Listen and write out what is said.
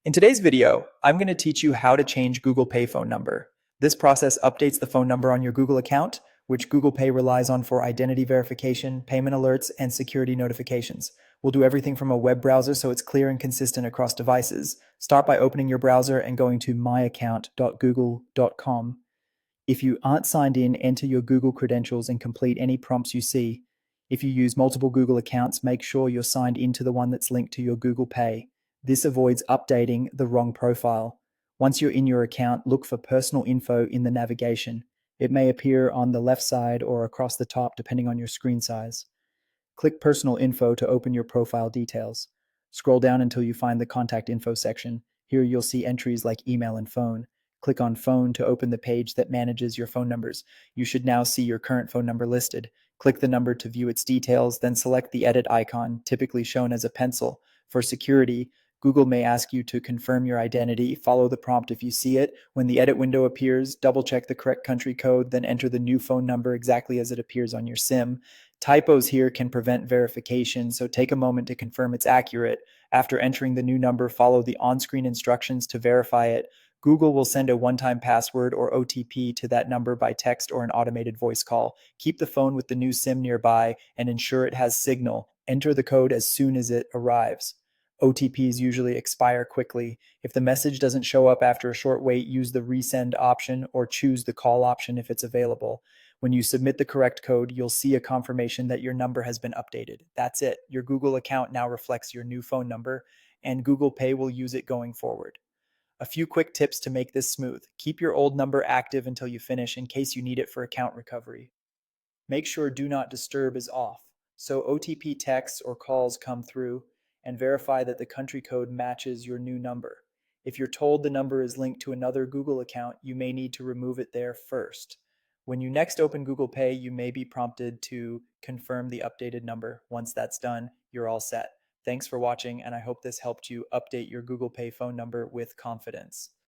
In today's video, I'm going to teach you how to change Google Pay phone number. This process updates the phone number on your Google account, which Google Pay relies on for identity verification, payment alerts, and security notifications. We'll do everything from a web browser so it's clear and consistent across devices. Start by opening your browser and going to myaccount.google.com. If you aren't signed in, enter your Google credentials and complete any prompts you see. If you use multiple Google accounts, make sure you're signed into the one that's linked to your Google Pay. This avoids updating the wrong profile. Once you're in your account, look for personal info in the navigation. It may appear on the left side or across the top depending on your screen size. Click Personal Info to open your profile details. Scroll down until you find the Contact Info section. Here you'll see entries like email and phone. Click on Phone to open the page that manages your phone numbers. You should now see your current phone number listed. Click the number to view its details, then select the edit icon, typically shown as a pencil. For security, Google may ask you to confirm your identity. Follow the prompt if you see it. When the edit window appears, double check the correct country code, then enter the new phone number exactly as it appears on your SIM. Typos here can prevent verification, so take a moment to confirm it's accurate. After entering the new number, follow the on-screen instructions to verify it. Google will send a one-time password or OTP to that number by text or an automated voice call. Keep the phone with the new SIM nearby and ensure it has signal. Enter the code as soon as it arrives. OTPs usually expire quickly. If the message doesn't show up after a short wait, use the resend option or choose the call option if it's available. When you submit the correct code, you'll see a confirmation that your number has been updated. That's it. Your Google account now reflects your new phone number, and Google Pay will use it going forward. A few quick tips to make this smooth. Keep your old number active until you finish in case you need it for account recovery. Make sure Do Not Disturb is off, so OTP texts or calls come through, and verify that the country code matches your new number. If you're told the number is linked to another Google account, you may need to remove it there first. When you next open Google Pay, you may be prompted to confirm the updated number. Once that's done, you're all set. Thanks for watching, and I hope this helped you update your Google Pay phone number with confidence.